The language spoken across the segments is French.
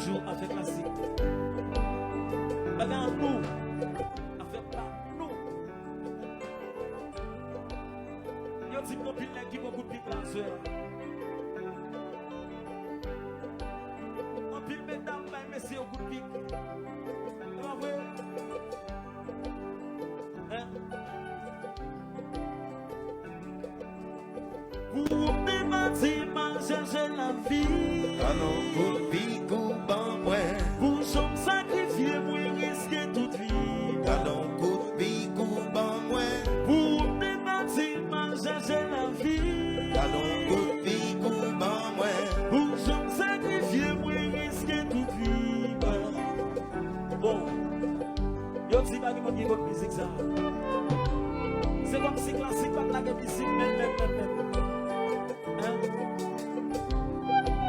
toujours avec la cible. Regarde nous, avec pas nous. Il y a un petit copine qui a beaucoup de pique là, soeur. Un pile mesdames, mais c'est au coup de pique. Pas vrai? Hein? Pour des bâtiments, chercher la vie. Allons, coup de pique ou ban, ouais. Pour sommes sacrifier, moi risquer toute vie. Allons, coup de pique ou ban, ouais. Pour des bâtiments, chercher la vie. Allons, coup de pique ou ban, ouais. Pour sommes sacrifier, moi risquer toute vie. Bon, yo si pas qui m'a votre musique ça. C'est comme si classique pas la game ici, même.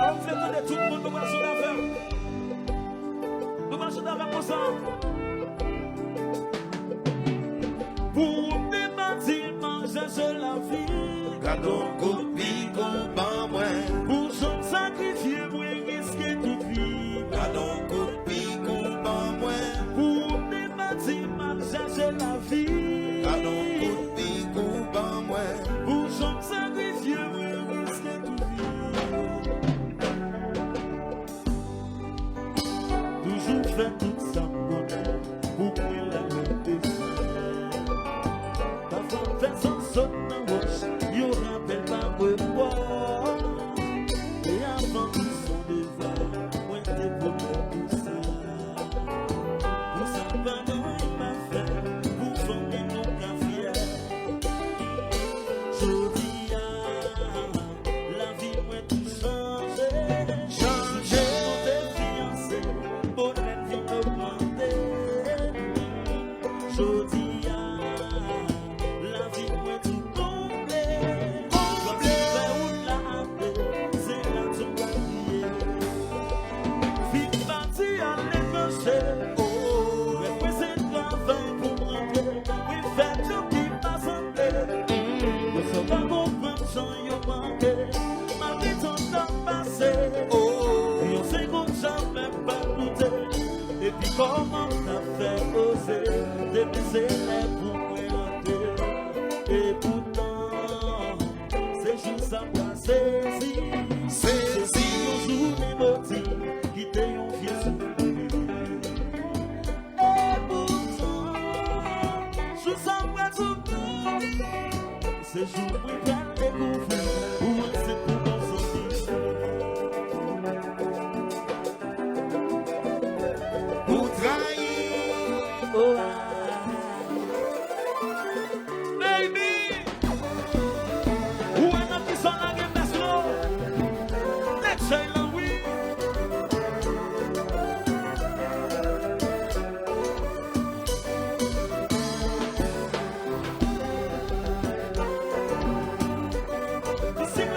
Alors vous faites tout le monde, nous marchons d'affaires. Nous marchons d'affaires pour ça. Pour des bâtiments, chercher la vie. Allons, coup de pique ou ban, ouais. Pour sommes sacrifier, moi risquer toute vie. Allons, coup de pique ou ban, ouais. Pour des bâtiments, chercher la vie. Allons, coup de pique ou ban, ouais. Pour sommes sacrifier, moi risquer toute vie. Toujours fait tout ça pour moi la paix. Ta femme fait son saut dans roche, y'en rappelle pas moi. Et avant tout son désert, moi t'es pour tout ça. Pour ça, pardon, il m'a fait, pour former nos cafés. Je dis la vie moi tout changé. Changer. Jodi la vie moi tout comblé. Comblé où la appelé, c'est là tout oublié. Vite parti à l'étranger, mais moi c'est travail pour me rentrer. Oui, fait tout qui m'a semblé. Ne faut pas comprendre sans y manquer. Ma vie ton temps passé, et on sait qu'on jamais pas douter. Et puis comment t'as fait oser de baiser les pour pointer. Et pourtant, ces jours ça m'a saisi. Saisi. Toujours mes motifs qui t'ayant fier souffrir. Et pourtant, jours ça m'a souffrir. Ces jours où il y a découvert, où c'est pour mon sortir. Pour trahir. Oh, baby, who am I to song again? Let's go. Let's say la oui. Sing,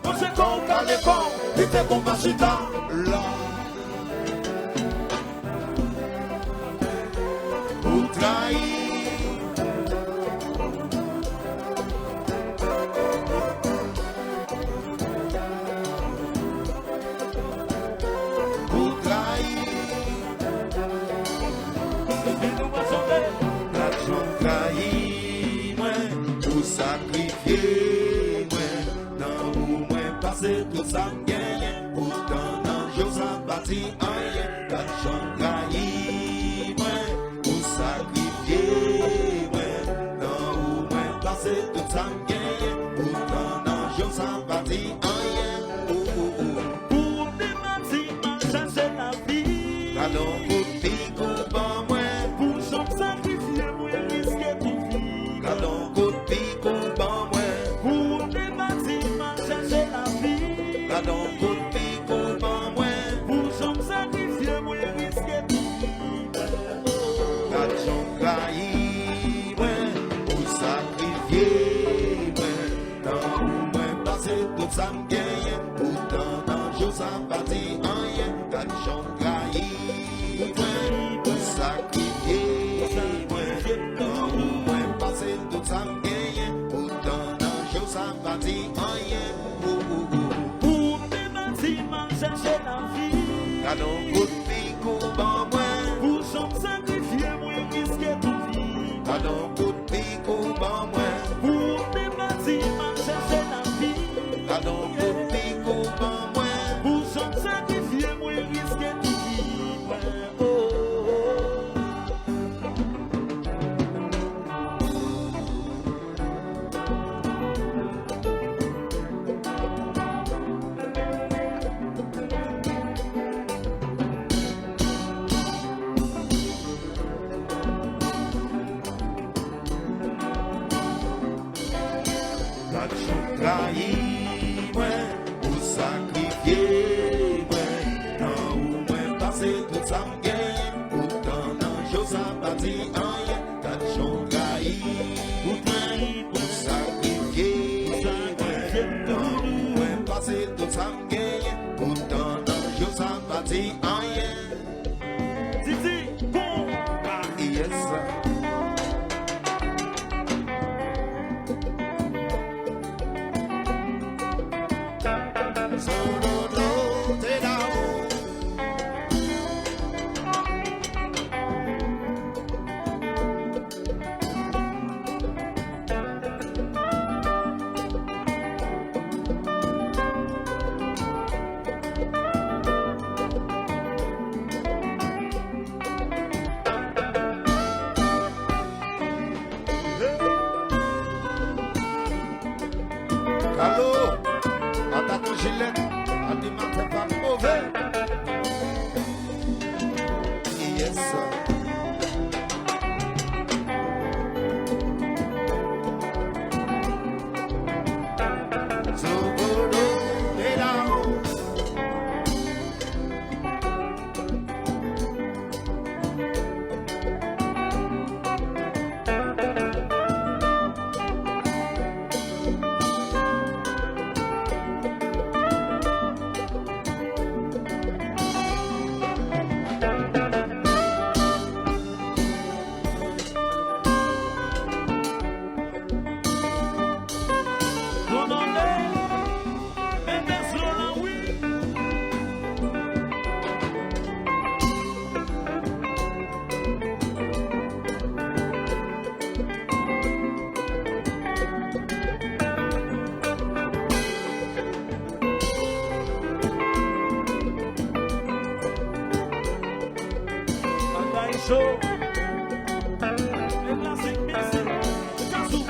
on se compte à l'école, il était bon pas si tard. Là. Pour trahir. Pour trahir. L'argent trahi, moi, pour sacrifier, moi, dans où moi passer tout ça gagne, pourtant dans jour ça bâti rien, l'argent trahi, moi, pour sacrifier, moi, dans où moi passer tout ça gagne, pourtant dans jour ça bâti rien, Pour des bâtiments, chercher la vie. allons pour pique ou ban, moi, Pour son sacrifier, moi risquer toute vie. allons pour pique ou ban, moi, Pour des bâtiments, chercher la vie. allons pour pique ou ban, moi. Pour son sacrifier, moi risquer toute vie. L'argent trahi, ouais, pour sacrifier, ouais, dans où moi passer tout ça me gagne, pourtant dans jour ça bâti rien, l'argent trahi, ouais, pour sacrifier, ouais, dans où moi passer tout ça me gagne, pourtant dans jour ça bâti rien, Pour des bâtiments, chercher la vie. Gardons coup de picou, ban moi. Pour j'en sacrifier, moi risque tout vie. Gardons coup de picou, ban moi. Pour des bâtiments, chercher la vie. Gardons coup de picou, ban moi. Pour j'en sacrifier, moi risque tout vie. Oh, oh, Trahi, ouais, ou sacrifié, ouais, quand ou moins passé tout ça m'gagne, pourtant non, je sais pas dire rien, quand j'en trahi, ou sacrifié, ouais, quand ou moins passé tout ça m'gagne, pourtant non, je sais pas dire rien. Titi, bon, Yes, Allô, attends ton gilet, à dit matin pas mauvais. Yes, so good, lay down. non, non, mais laisse-le là, oui. Bagaille chaud. Les classiques mixés. Kassou.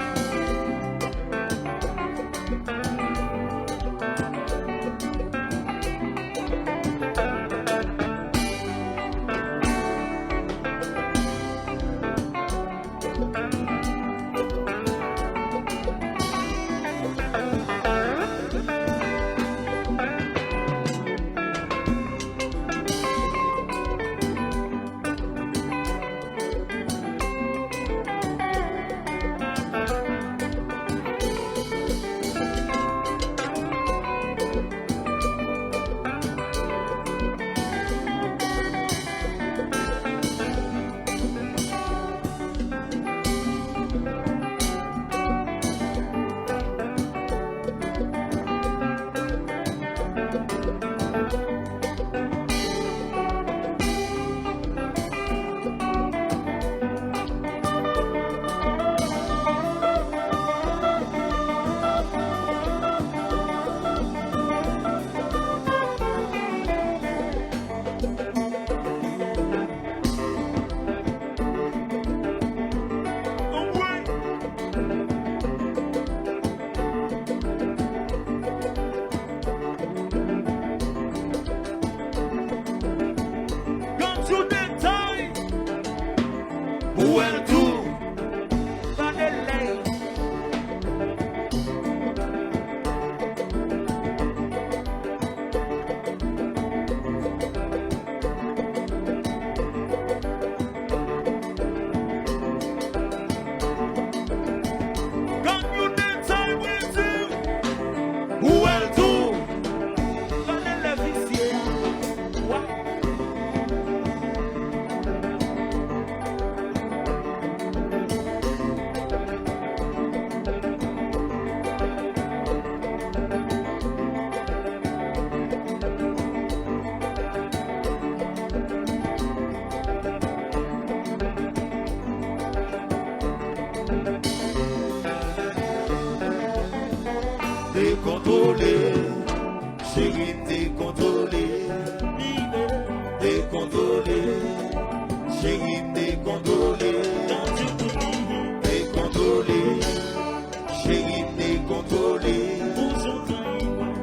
décontrôlé, chérie, décontrôlé, décontrôlé, chérie, décontrôlé, décontrôlé, chérie, décontrôlé,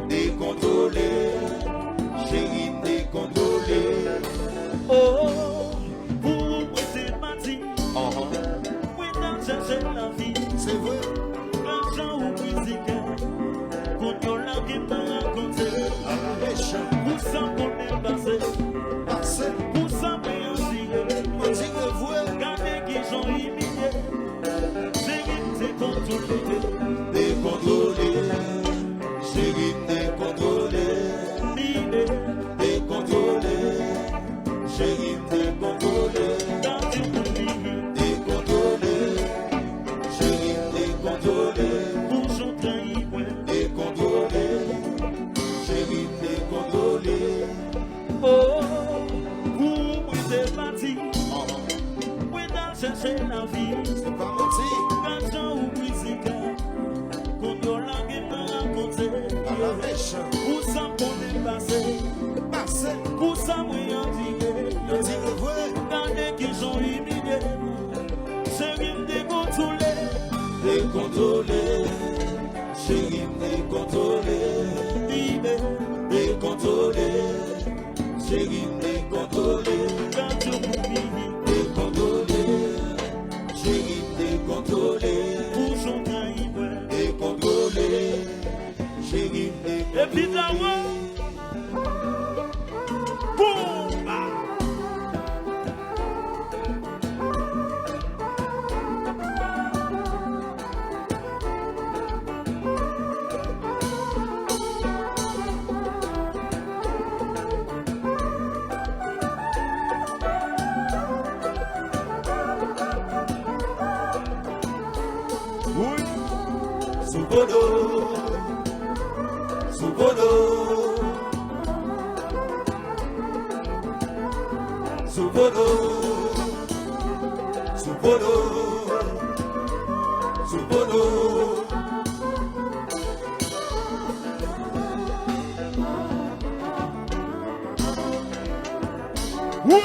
décontrôlé, chérie, décontrôlé. Oh, pour moi c'est parti. Oui, dans chercher la vie. C'est vrai. L'argent ou musique. Qu'on y a là qui m'a raconté. À la mèche, Pour ça qu'on est passé. passé, Pour ça qu'on est tiré. on dit que vous, Regardez qui j'en humilié. C'est qui t'est contrôlé. décontrôlé, chérie, décontrôlé, décontrôlé, chérie, décontrôlé, Quand tu m'oublies. décontrôlé, chérie, décontrôlé, Pour son trahi, ouais. décontrôlé, chérie, décontrôlé. Oh, pour moi c'est parti. Oui, dans chercher la vie. C'est pas menti, L'argent ou musique. Qu'on y a là qui m'a raconté. à la mèche, Pour ça qu'on est passé. passé, Pour ça moi on on dit dit que vous, regardez qui sont humiliés. C'est qui me décontrôlé. décontrôlé, chérie, décontrôlé, décontrôlé, chérie, décontrôlé, Quand tu m'oublies. décontrôlé, chérie, décontrôlé, Pour son trahi, ouais. décontrôlé, chérie, Et décontrôlé. puis là-haut. Boum. Oui, sous Bodo, sous Bodo, sous Bodo, sous Bodo, sous Bodo. Oui.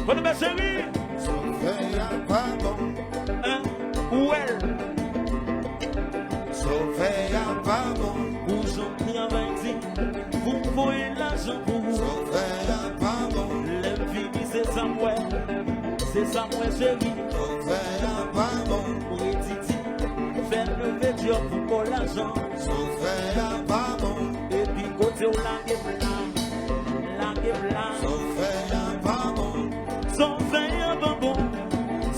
Bonne ma chérie. Son frère pas bon. Ouais. Son frère pas bon. Où j'en travaille dit, vous voyez l'argent pour vous. Son frère pas bon. La vie c'est ça moi chérie. Son frère pas bon. Pour Titi, faire le job pour l'argent. Son frère pas bon. Et puis côté où la gueule blanc. Son frère pas bon. Son frère pas bon.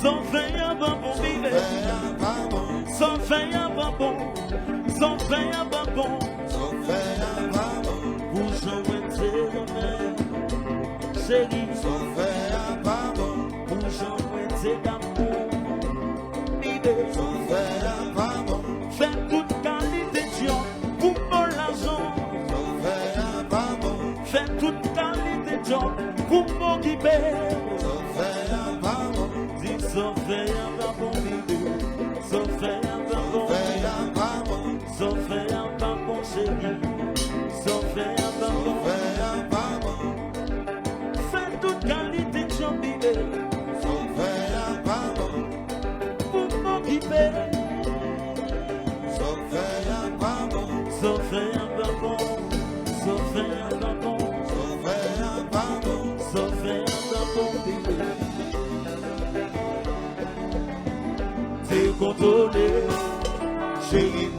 Son frère pas bon, vive. Pas bon. Son frère pas bon. Son frère pas bon. Son frère pas bon. Vous jouez chérie. Son frère pas bon. Vous jouez d'amour. Vive. Son frère pas bon. Fait toute qualité de job pour mon l'argent. Son frère pas bon. Fait toute qualité de job pour mon guibé. Son frère pas bon. Dis son frère pas bon, vive. Son frère pas bon. Frère pas bon. Son frère pas bon, chérie. Son frère pas bon. Frère pas bon. Fait toute qualité de job, vive. Son frère pas bon. Pour mon guibé. Son frère pas bon. Son frère pas bon. Son frère pas bon. Son frère pas bon. Son frère pas bon, vive. T'es contrôlé, Chérie